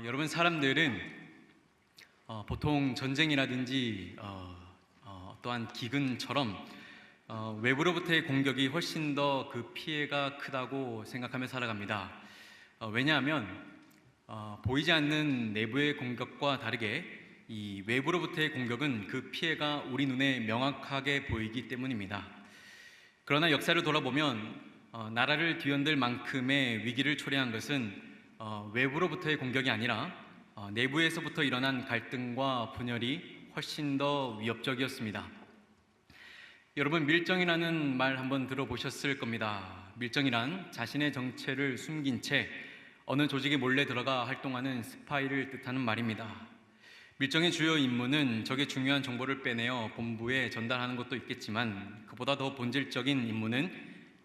여러분 사람들은 보통 전쟁이라든지 또한 기근처럼 외부로부터의 공격이 훨씬 더 그 피해가 크다고 생각하며 살아갑니다. 왜냐하면 보이지 않는 내부의 공격과 다르게 이 외부로부터의 공격은 그 피해가 우리 눈에 명확하게 보이기 때문입니다. 그러나 역사를 돌아보면 나라를 뒤흔들 만큼의 위기를 초래한 것은 외부로부터의 공격이 아니라 내부에서부터 일어난 갈등과 분열이 훨씬 더 위협적이었습니다. 여러분, 밀정이라는 말 한번 들어보셨을 겁니다. 밀정이란 자신의 정체를 숨긴 채 어느 조직에 몰래 들어가 활동하는 스파이를 뜻하는 말입니다. 밀정의 주요 임무는 적의 중요한 정보를 빼내어 본부에 전달하는 것도 있겠지만 그보다 더 본질적인 임무는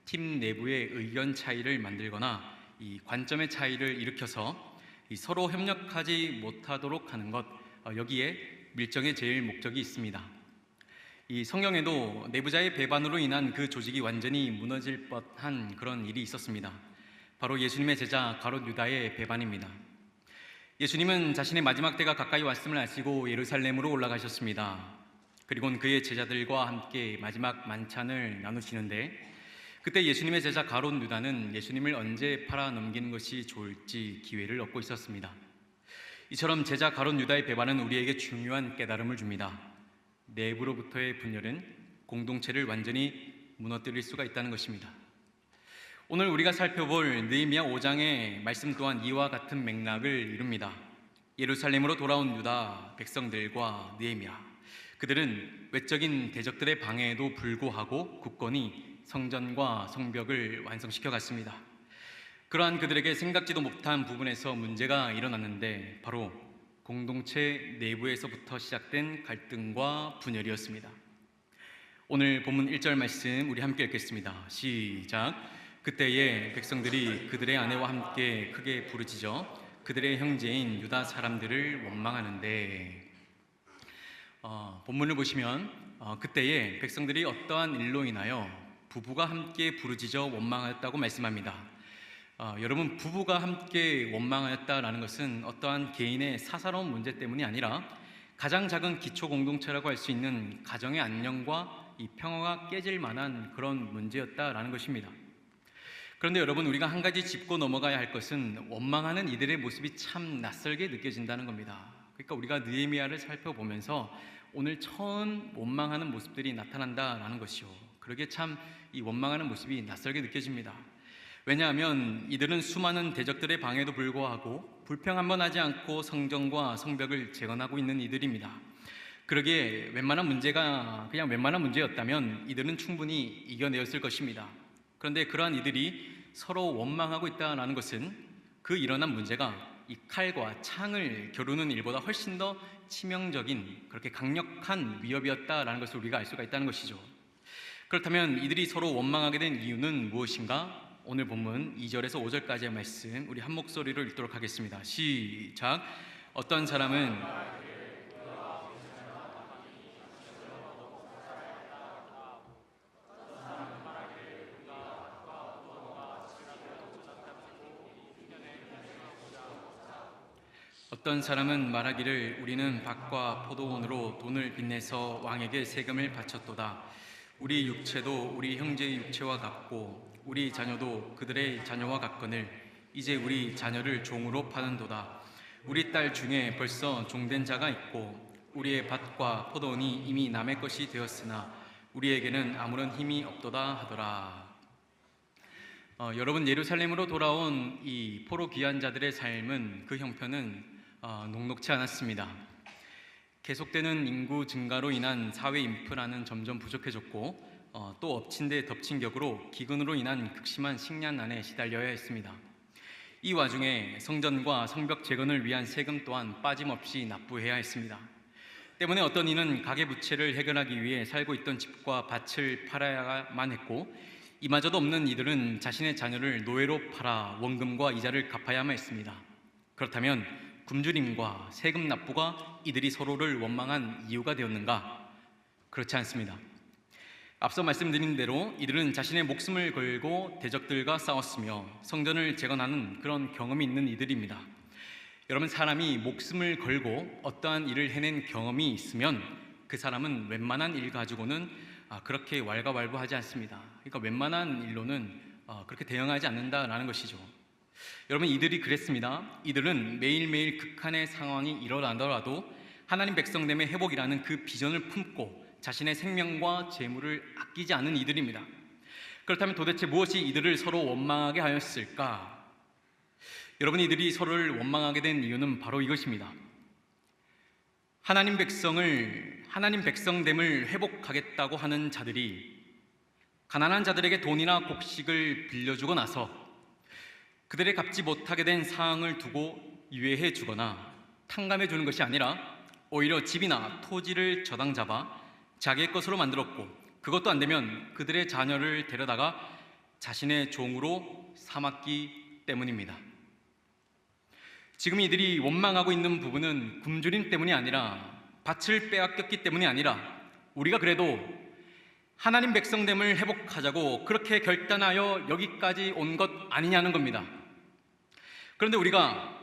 팀 내부의 의견 차이를 만들거나 이 관점의 차이를 일으켜서 서로 협력하지 못하도록 하는 것, 여기에 밀정의 제일 목적이 있습니다. 이 성경에도 내부자의 배반으로 인한 그 조직이 완전히 무너질 뻔한 그런 일이 있었습니다. 바로 예수님의 제자 가롯 유다의 배반입니다. 예수님은 자신의 마지막 때가 가까이 왔음을 아시고 예루살렘으로 올라가셨습니다. 그리고는 그의 제자들과 함께 마지막 만찬을 나누시는데 그때 예수님의 제자 가롯 유다는 예수님을 언제 팔아 넘기는 것이 좋을지 기회를 얻고 있었습니다. 이처럼 제자 가롯 유다의 배반은 우리에게 중요한 깨달음을 줍니다. 내부로부터의 분열은 공동체를 완전히 무너뜨릴 수가 있다는 것입니다. 오늘 우리가 살펴볼 느헤미야 5장의 말씀 또한 이와 같은 맥락을 이룹니다. 예루살렘으로 돌아온 유다 백성들과 느헤미야, 그들은 외적인 대적들의 방해에도 불구하고 굳건히 성전과 성벽을 완성시켜 갔습니다. 그러한 그들에게 생각지도 못한 부분에서 문제가 일어났는데 바로 공동체 내부에서부터 시작된 갈등과 분열이었습니다. 오늘 본문 1절 말씀 우리 함께 읽겠습니다. 시작. 그때에 백성들이 그들의 아내와 함께 크게 부르짖어 그들의 형제인 유다 사람들을 원망하는데, 본문을 보시면 그때에 백성들이 어떠한 일로 인하여 부부가 함께 부르짖어 원망하였다고 말씀합니다. 여러분, 부부가 함께 원망하였다라는 것은 어떠한 개인의 사사로운 문제 때문이 아니라 가장 작은 기초 공동체라고 할 수 있는 가정의 안녕과 이 평화가 깨질 만한 그런 문제였다라는 것입니다. 그런데 여러분, 우리가 한 가지 짚고 넘어가야 할 것은 원망하는 이들의 모습이 참 낯설게 느껴진다는 겁니다. 그러니까 우리가 느헤미야를 살펴보면서 오늘 처음 원망하는 모습들이 나타난다라는 것이요, 그러게 참 이 원망하는 모습이 낯설게 느껴집니다. 왜냐하면 이들은 수많은 대적들의 방해도 불구하고 불평 한 번 하지 않고 성전과 성벽을 재건하고 있는 이들입니다. 그러기에 웬만한 문제였다면 이들은 충분히 이겨내었을 것입니다. 그런데 그러한 이들이 서로 원망하고 있다는 것은 그 일어난 문제가 이 칼과 창을 겨루는 일보다 훨씬 더 치명적인, 그렇게 강력한 위협이었다라는 것을 우리가 알 수가 있다는 것이죠. 그렇다면 이들이 서로 원망하게 된 이유는 무엇인가? 오늘 본문 2절에서 5절까지의 말씀 우리 한 목소리로 읽도록 하겠습니다. 시작. 어떤 사람은 말하기를 우리는 밭과 포도원으로 돈을 빚내서 왕에게 세금을 바쳤도다. 우리 육체도 우리 형제의 육체와 같고 우리 자녀도 그들의 자녀와 같거늘 이제 우리 자녀를 종으로 파는도다. 우리 딸 중에 벌써 종된 자가 있고 우리의 밭과 포도원이 이미 남의 것이 되었으나 우리에게는 아무런 힘이 없도다 하더라. 여러분, 예루살렘으로 돌아온 이 포로 귀환 자들의 삶은 그 형편은 녹록치 않았습니다. 계속되는 인구 증가로 인한 사회 인프라는 점점 부족해졌고 또 엎친 데 덮친 격으로 기근으로 인한 극심한 식량난에 시달려야 했습니다. 이 와중에 성전과 성벽 재건을 위한 세금 또한 빠짐없이 납부해야 했습니다. 때문에 어떤 이는 가계부채를 해결하기 위해 살고 있던 집과 밭을 팔아야만 했고 이마저도 없는 이들은 자신의 자녀를 노예로 팔아 원금과 이자를 갚아야만 했습니다. 그렇다면 굶주림과 세금 납부가 이들이 서로를 원망한 이유가 되었는가? 그렇지 않습니다. 앞서 말씀드린 대로 이들은 자신의 목숨을 걸고 대적들과 싸웠으며 성전을 재건하는 그런 경험이 있는 이들입니다. 여러분, 사람이 목숨을 걸고 어떠한 일을 해낸 경험이 있으면 그 사람은 웬만한 일 가지고는 그렇게 왈가왈부하지 않습니다. 그러니까 웬만한 일로는 그렇게 대응하지 않는다라는 것이죠. 여러분, 이들이 그랬습니다. 이들은 매일매일 극한의 상황이 일어나더라도 하나님 백성됨의 회복이라는 그 비전을 품고 자신의 생명과 재물을 아끼지 않은 이들입니다. 그렇다면 도대체 무엇이 이들을 서로 원망하게 하였을까? 여러분, 이들이 서로를 원망하게 된 이유는 바로 이것입니다. 하나님 백성됨을 회복하겠다고 하는 자들이 가난한 자들에게 돈이나 곡식을 빌려주고 나서 그들의 갚지 못하게 된 사항을 두고 유예해 주거나 탕감해 주는 것이 아니라 오히려 집이나 토지를 저당 잡아 자기의 것으로 만들었고, 그것도 안 되면 그들의 자녀를 데려다가 자신의 종으로 삼았기 때문입니다. 지금 이들이 원망하고 있는 부분은 굶주림 때문이 아니라, 밭을 빼앗겼기 때문이 아니라, 우리가 그래도 하나님 백성됨을 회복하자고 그렇게 결단하여 여기까지 온 것 아니냐는 겁니다. 그런데 우리가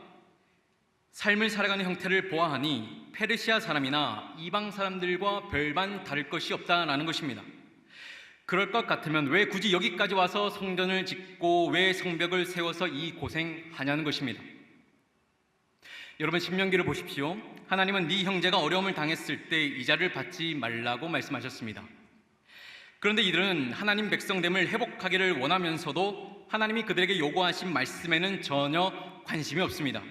삶을 살아가는 형태를 보아하니 페르시아 사람이나 이방 사람들과 별반 다를 것이 없다라는 것입니다. 그럴 것 같으면 왜 굳이 여기까지 와서 성전을 짓고 왜 성벽을 세워서 이 고생하냐는 것입니다. 여러분, 신명기를 보십시오. 하나님은 네 형제가 어려움을 당했을 때 이자를 받지 말라고 말씀하셨습니다. 그런데 이들은 하나님 백성됨을 회복하기를 원하면서도 하나님이 그들에게 요구하신 말씀에는 전혀 관심이 없습니다.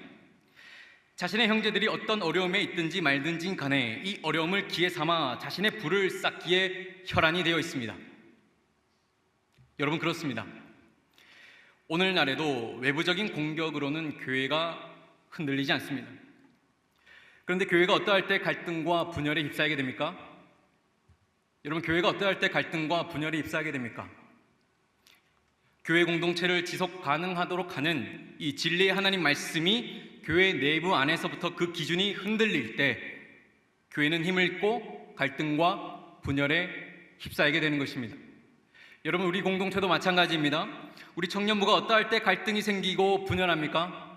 자신의 형제들이 어떤 어려움에 있든지 말든지 간에 이 어려움을 기회 삼아 자신의 부를 쌓기에 혈안이 되어 있습니다. 여러분, 그렇습니다. 오늘날에도 외부적인 공격으로는 교회가 흔들리지 않습니다. 그런데 교회가 어떠할 때 갈등과 분열에 휩싸이게 됩니까? 여러분, 교회가 어떠할 때 갈등과 분열에 휩싸이게 됩니까? 교회 공동체를 지속 가능하도록 하는 이 진리의 하나님 말씀이 교회 내부 안에서부터 그 기준이 흔들릴 때 교회는 힘을 잃고 갈등과 분열에 휩싸이게 되는 것입니다. 여러분, 우리 공동체도 마찬가지입니다. 우리 청년부가 어떠할 때 갈등이 생기고 분열합니까?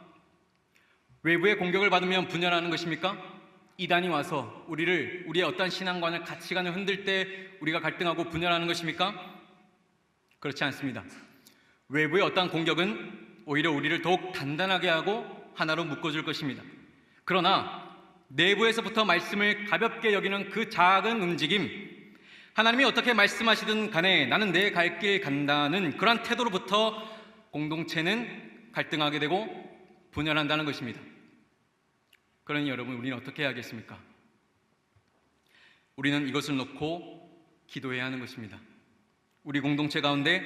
외부의 공격을 받으면 분열하는 것입니까? 이단이 와서 우리의 어떠한 신앙관을, 가치관을 흔들 때 우리가 갈등하고 분열하는 것입니까? 그렇지 않습니다. 외부의 어떠한 공격은 오히려 우리를 더욱 단단하게 하고 하나로 묶어줄 것입니다. 그러나 내부에서부터 말씀을 가볍게 여기는 그 작은 움직임, 하나님이 어떻게 말씀하시든 간에 나는 내 갈 길 간다는 그러한 태도로부터 공동체는 갈등하게 되고 분열한다는 것입니다. 그러니 여러분, 우리는 어떻게 해야겠습니까? 우리는 이것을 놓고 기도해야 하는 것입니다. 우리 공동체 가운데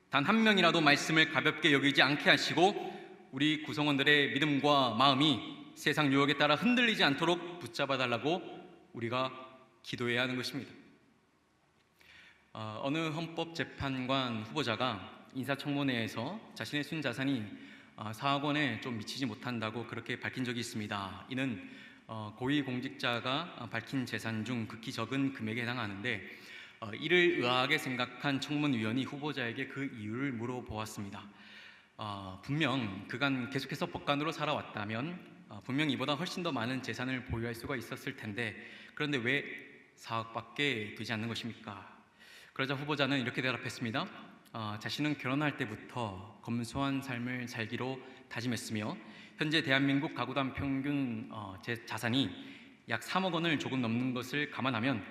단 한 명이라도 말씀을 가볍게 여기지 않게 하시고 우리 구성원들의 믿음과 마음이 세상 유혹에 따라 흔들리지 않도록 붙잡아 달라고 우리가 기도해야 하는 것입니다. 어느 헌법재판관 후보자가 인사청문회에서 자신의 순자산이 4억 원에 좀 미치지 못한다고 그렇게 밝힌 적이 있습니다. 이는 고위공직자가 밝힌 재산 중 극히 적은 금액에 해당하는데 이를 의아하게 생각한 청문위원이 후보자에게 그 이유를 물어보았습니다. 분명 그간 계속해서 법관으로 살아왔다면 분명 이보다 훨씬 더 많은 재산을 보유할 수가 있었을 텐데 그런데 왜 4억밖에 되지 않는 것입니까? 그러자 후보자는 이렇게 대답했습니다. 자신은 결혼할 때부터 검소한 삶을 살기로 다짐했으며 현재 대한민국 가구당 평균 자산이 약 3억 원을 조금 넘는 것을 감안하면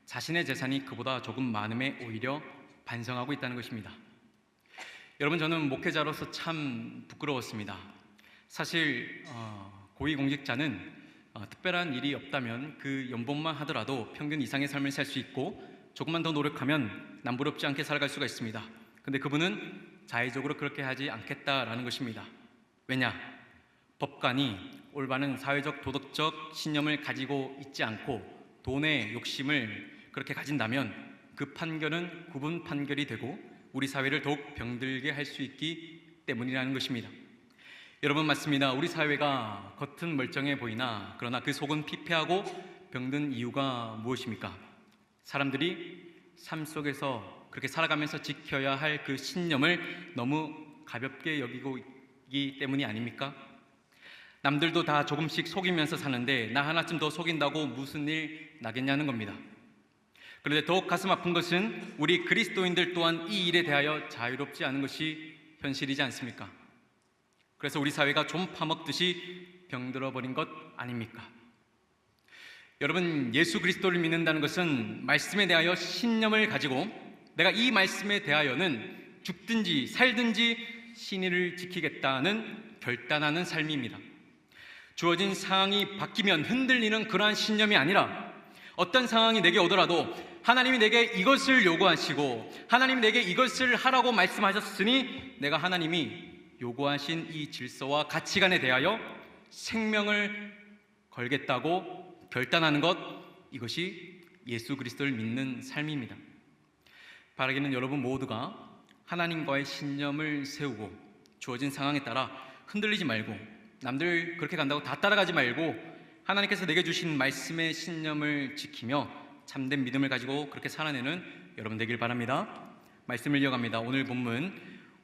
자신의 재산이 그보다 조금 많음에 오히려 반성하고 있다는 것입니다. 여러분, 저는 목회자로서 참 부끄러웠습니다. 사실 고위공직자는 특별한 일이 없다면 그 연봉만 하더라도 평균 이상의 삶을 살 수 있고 조금만 더 노력하면 남부럽지 않게 살아갈 수가 있습니다. 근데 그분은 자의적으로 그렇게 하지 않겠다라는 것입니다. 왜냐? 법관이 올바른 사회적 도덕적 신념을 가지고 있지 않고 돈의 욕심을 그렇게 가진다면 그 판결은 구분 판결이 되고 우리 사회를 더욱 병들게 할 수 있기 때문이라는 것입니다. 여러분, 맞습니다. 우리 사회가 겉은 멀쩡해 보이나 그러나 그 속은 피폐하고 병든 이유가 무엇입니까? 사람들이 삶 속에서 그렇게 살아가면서 지켜야 할 그 신념을 너무 가볍게 여기고 있기 때문이 아닙니까? 남들도 다 조금씩 속이면서 사는데 나 하나쯤 더 속인다고 무슨 일 나겠냐는 겁니다. 그런데 더욱 가슴 아픈 것은 우리 그리스도인들 또한 이 일에 대하여 자유롭지 않은 것이 현실이지 않습니까? 그래서 우리 사회가 좀 파먹듯이 병들어 버린 것 아닙니까? 여러분, 예수 그리스도를 믿는다는 것은 말씀에 대하여 신념을 가지고 내가 이 말씀에 대하여는 죽든지 살든지 신의를 지키겠다는 결단하는 삶입니다. 주어진 상황이 바뀌면 흔들리는 그러한 신념이 아니라 어떤 상황이 내게 오더라도 하나님이 내게 이것을 요구하시고 하나님이 내게 이것을 하라고 말씀하셨으니 내가 하나님이 요구하신 이 질서와 가치관에 대하여 생명을 걸겠다고 결단하는 것, 이것이 예수 그리스도를 믿는 삶입니다. 바라기는 여러분 모두가 하나님과의 신념을 세우고 주어진 상황에 따라 흔들리지 말고 남들 그렇게 간다고 다 따라가지 말고 하나님께서 내게 주신 말씀의 신념을 지키며 참된 믿음을 가지고 그렇게 살아내는 여러분 되길 바랍니다. 말씀을 이어갑니다. 오늘 본문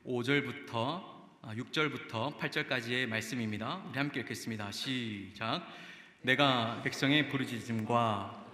5절부터 6절부터 8절까지의 말씀입니다. 우리 함께 읽겠습니다. 시작. 내가 백성의 부르짖음과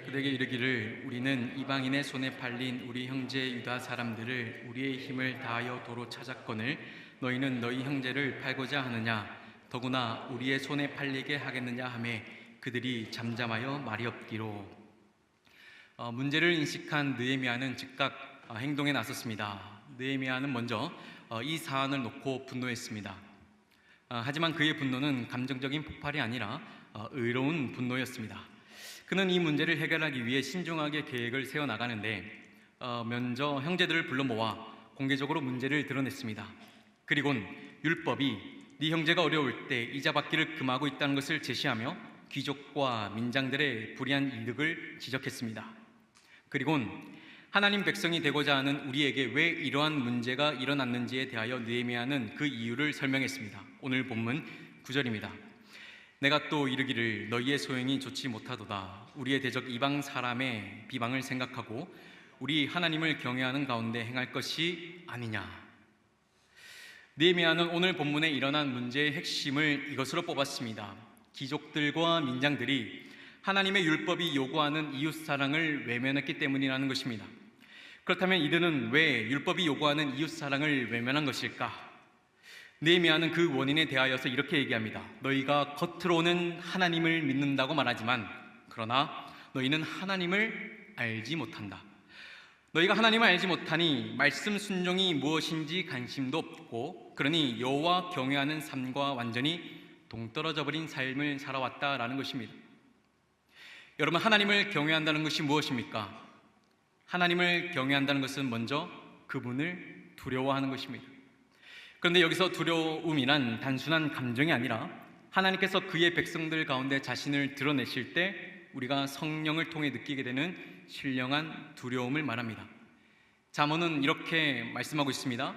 그들에게 이르기를 우리는 이방인의 손에 팔린 우리 형제 유다 사람들을 우리의 힘을 다하여 도로 찾았거늘 너희는 너희 형제를 팔고자 하느냐 더구나 우리의 손에 팔리게 하겠느냐 하매 그들이 잠잠하여 말이 없기로. 문제를 인식한 느헤미야는 즉각 행동에 나섰습니다. 느헤미야는 먼저 이 사안을 놓고 분노했습니다. 하지만 그의 분노는 감정적인 폭발이 아니라 의로운 분노였습니다. 그는 이 문제를 해결하기 위해 신중하게 계획을 세워나가는데 먼저 형제들을 불러 모아 공개적으로 문제를 드러냈습니다. 그리고는 율법이 네 형제가 어려울 때 이자 받기를 금하고 있다는 것을 제시하며 귀족과 민장들의 불이한 이득을 지적했습니다. 그리고는 하나님 백성이 되고자 하는 우리에게 왜 이러한 문제가 일어났는지에 대하여 느헤미야는 그 이유를 설명했습니다. 오늘 본문 9절입니다. 내가 또 이르기를 너희의 소용이 좋지 못하도다. 우리의 대적 이방 사람의 비방을 생각하고 우리 하나님을 경외하는 가운데 행할 것이 아니냐. 느헤미야는 오늘 본문에 일어난 문제의 핵심을 이것으로 뽑았습니다. 귀족들과 민장들이 하나님의 율법이 요구하는 이웃사랑을 외면했기 때문이라는 것입니다. 그렇다면 이들은 왜 율법이 요구하는 이웃사랑을 외면한 것일까? 느헤미야는 그 원인에 대하여서 이렇게 얘기합니다. 너희가 겉으로는 하나님을 믿는다고 말하지만 그러나 너희는 하나님을 알지 못한다. 너희가 하나님을 알지 못하니 말씀 순종이 무엇인지 관심도 없고 그러니 여호와 경외하는 삶과 완전히 동떨어져 버린 삶을 살아왔다라는 것입니다. 여러분, 하나님을 경외한다는 것이 무엇입니까? 하나님을 경외한다는 것은 먼저 그분을 두려워하는 것입니다. 그런데 여기서 두려움이란 단순한 감정이 아니라 하나님께서 그의 백성들 가운데 자신을 드러내실 때 우리가 성령을 통해 느끼게 되는 신령한 두려움을 말합니다. 잠언은 이렇게 말씀하고 있습니다.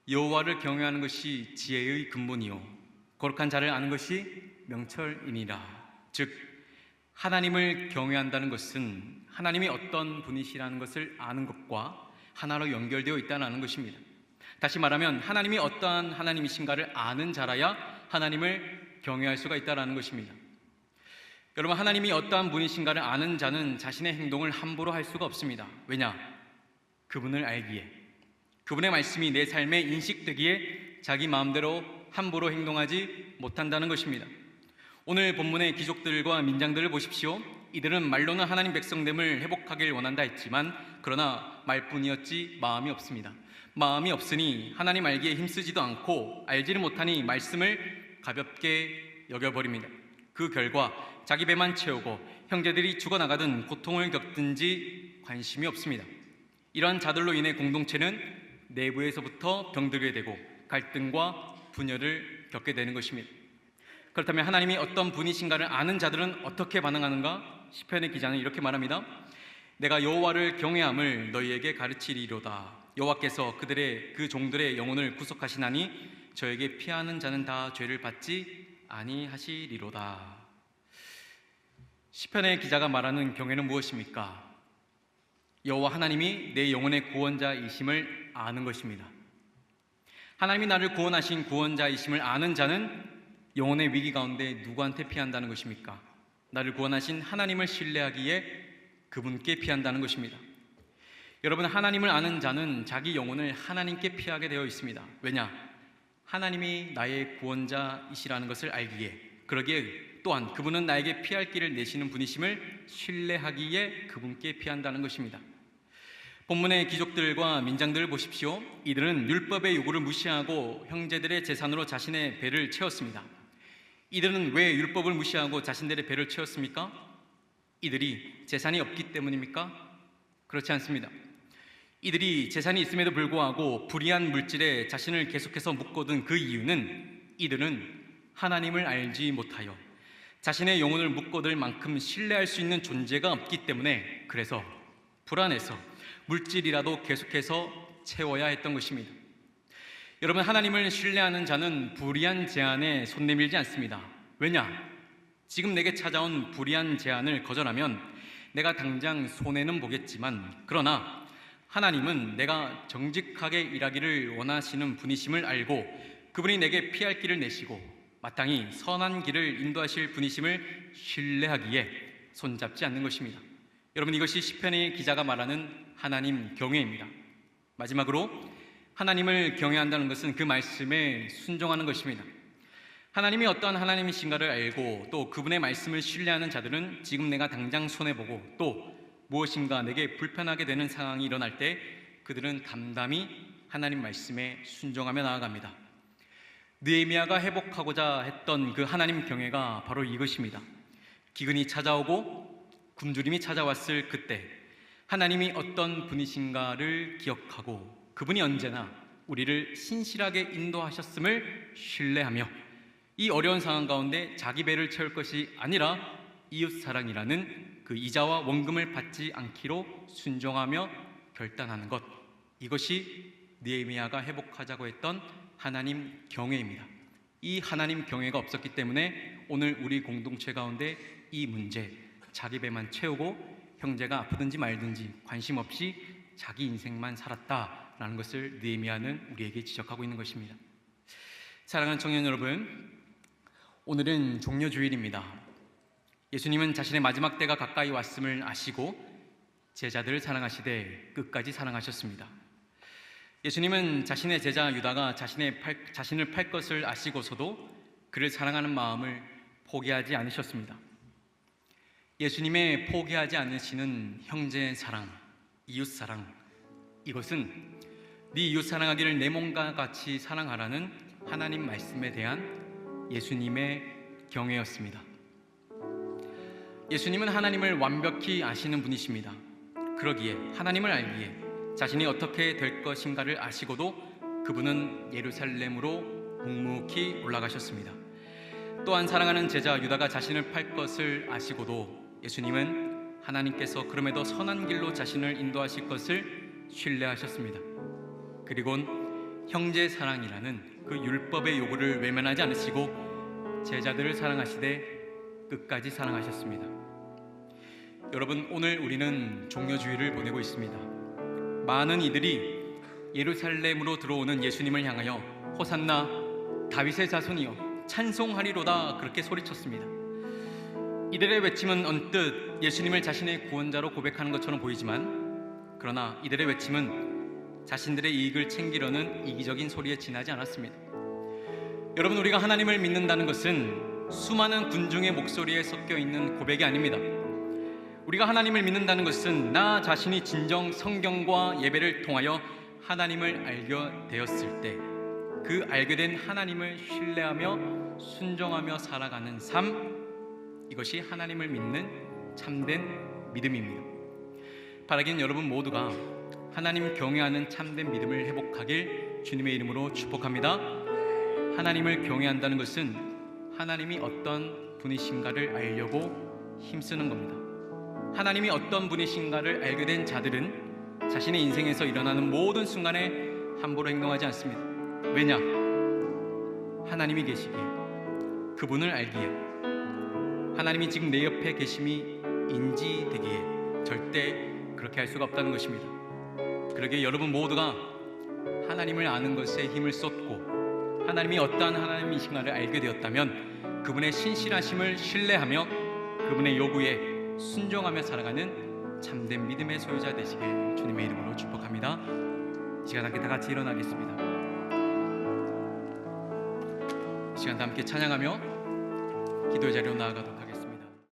여호와를 경외하는 것이 지혜의 근본이요 거룩한 자를 아는 것이 명철이니라. 즉 하나님을 경외한다는 것은 하나님이 어떤 분이시라는 것을 아는 것과 하나로 연결되어 있다는 것입니다. 다시 말하면 하나님이 어떠한 하나님이신가를 아는 자라야 하나님을 경외할 수가 있다는 것입니다. 여러분, 하나님이 어떠한 분이신가를 아는 자는 자신의 행동을 함부로 할 수가 없습니다. 왜냐? 그분을 알기에, 그분의 말씀이 내 삶에 인식되기에 자기 마음대로 함부로 행동하지 못한다는 것입니다. 오늘 본문의 귀족들과 민장들을 보십시오. 이들은 말로는 하나님 백성됨을 회복하길 원한다 했지만 그러나 말뿐이었지 마음이 없습니다. 마음이 없으니 하나님 알기에 힘쓰지도 않고 알지를 못하니 말씀을 가볍게 여겨버립니다. 그 결과 자기 배만 채우고 형제들이 죽어나가든 고통을 겪든지 관심이 없습니다. 이러한 자들로 인해 공동체는 내부에서부터 병들게 되고 갈등과 분열을 겪게 되는 것입니다. 그렇다면 하나님이 어떤 분이신가를 아는 자들은 어떻게 반응하는가? 시편의 기자는 이렇게 말합니다. 내가 여호와를 경외함을 너희에게 가르치리로다. 여호와께서 그 종들의 영혼을 구속하시나니 저에게 피하는 자는 다 죄를 받지 아니하시리로다. 시편의 기자가 말하는 경외는 무엇입니까? 여호와 하나님이 내 영혼의 구원자이심을 아는 것입니다. 하나님이 나를 구원하신 구원자이심을 아는 자는 영혼의 위기 가운데 누구한테 피한다는 것입니까? 나를 구원하신 하나님을 신뢰하기에 그분께 피한다는 것입니다. 여러분, 하나님을 아는 자는 자기 영혼을 하나님께 피하게 되어 있습니다. 왜냐? 하나님이 나의 구원자이시라는 것을 알기에, 그러기에 또한 그분은 나에게 피할 길을 내시는 분이심을 신뢰하기에 그분께 피한다는 것입니다. 본문의 귀족들과 민장들을 보십시오. 이들은 율법의 요구를 무시하고 형제들의 재산으로 자신의 배를 채웠습니다. 이들은 왜 율법을 무시하고 자신들의 배를 채웠습니까? 이들이 재산이 없기 때문입니까? 그렇지 않습니다. 이들이 재산이 있음에도 불구하고 불의한 물질에 자신을 계속해서 묶어둔 그 이유는 이들은 하나님을 알지 못하여 자신의 영혼을 묶어둘 만큼 신뢰할 수 있는 존재가 없기 때문에, 그래서 불안해서 물질이라도 계속해서 채워야 했던 것입니다. 여러분, 하나님을 신뢰하는 자는 불의한 제안에 손 내밀지 않습니다. 왜냐? 지금 내게 찾아온 불의한 제안을 거절하면 내가 당장 손해는 보겠지만, 그러나 하나님은 내가 정직하게 일하기를 원하시는 분이심을 알고 그분이 내게 피할 길을 내시고 마땅히 선한 길을 인도하실 분이심을 신뢰하기에 손잡지 않는 것입니다. 여러분, 이것이 시편의 기자가 말하는 하나님 경외입니다. 마지막으로, 하나님을 경외한다는 것은 그 말씀에 순종하는 것입니다. 하나님이 어떠한 하나님이신가를 알고 또 그분의 말씀을 신뢰하는 자들은 지금 내가 당장 손해보고 또 무엇인가 내게 불편하게 되는 상황이 일어날 때 그들은 담담히 하나님 말씀에 순종하며 나아갑니다. 느헤미야가 회복하고자 했던 그 하나님 경외가 바로 이것입니다. 기근이 찾아오고 굶주림이 찾아왔을 그때 하나님이 어떤 분이신가를 기억하고 그분이 언제나 우리를 신실하게 인도하셨음을 신뢰하며 이 어려운 상황 가운데 자기 배를 채울 것이 아니라 이웃사랑이라는 그 이자와 원금을 받지 않기로 순종하며 결단하는 것, 이것이 느헤미야가 회복하자고 했던 하나님 경외입니다. 이 하나님 경외가 없었기 때문에 오늘 우리 공동체 가운데 이 문제, 자기 배만 채우고 형제가 아프든지 말든지 관심 없이 자기 인생만 살았다라는 것을 느헤미야는 우리에게 지적하고 있는 것입니다. 사랑하는 청년 여러분, 오늘은 종려주일입니다. 예수님은 자신의 마지막 때가 가까이 왔음을 아시고 제자들을 사랑하시되 끝까지 사랑하셨습니다. 예수님은 자신의 제자 유다가 자신을 팔 것을 아시고서도 그를 사랑하는 마음을 포기하지 않으셨습니다. 예수님의 포기하지 않으시는 형제의 사랑, 이웃 사랑, 이것은 네 이웃 사랑하기를 내 몸과 같이 사랑하라는 하나님 말씀에 대한 예수님의 경외였습니다. 예수님은 하나님을 완벽히 아시는 분이십니다. 그러기에 하나님을 알기에 자신이 어떻게 될 것인가를 아시고도 그분은 예루살렘으로 묵묵히 올라가셨습니다. 또한 사랑하는 제자 유다가 자신을 팔 것을 아시고도 예수님은 하나님께서 그럼에도 선한 길로 자신을 인도하실 것을 신뢰하셨습니다. 그리고 형제 사랑이라는 그 율법의 요구를 외면하지 않으시고 제자들을 사랑하시되 끝까지 사랑하셨습니다. 여러분, 오늘 우리는 종려주일을 보내고 있습니다. 많은 이들이 예루살렘으로 들어오는 예수님을 향하여 호산나 다윗의 자손이여 찬송하리로다 그렇게 소리쳤습니다. 이들의 외침은 언뜻 예수님을 자신의 구원자로 고백하는 것처럼 보이지만, 그러나 이들의 외침은 자신들의 이익을 챙기려는 이기적인 소리에 지나지 않았습니다. 여러분, 우리가 하나님을 믿는다는 것은 수많은 군중의 목소리에 섞여 있는 고백이 아닙니다. 우리가 하나님을 믿는다는 것은 나 자신이 진정 성경과 예배를 통하여 하나님을 알게 되었을 때 그 알게 된 하나님을 신뢰하며 순종하며 살아가는 삶, 이것이 하나님을 믿는 참된 믿음입니다. 바라기는 여러분 모두가 하나님 경외하는 참된 믿음을 회복하길 주님의 이름으로 축복합니다. 하나님을 경외한다는 것은 하나님이 어떤 분이신가를 알려고 힘쓰는 겁니다. 하나님이 어떤 분이신가를 알게 된 자들은 자신의 인생에서 일어나는 모든 순간에 함부로 행동하지 않습니다. 왜냐? 하나님이 계시기에, 그분을 알기에, 하나님이 지금 내 옆에 계심이 인지되기에 절대 그렇게 할 수가 없다는 것입니다. 그러기에 여러분 모두가 하나님을 아는 것에 힘을 쏟고 하나님이 어떠한 하나님이신가를 알게 되었다면 그분의 신실하심을 신뢰하며 그분의 요구에 순종하며 살아가는 참된 믿음의 소유자 되시길 주님의 이름으로 축복합니다. 이 시간 함께 다 같이 일어나겠습니다. 이 시간 다 함께 찬양하며 기도의 자리로 나아가도록 하겠습니다.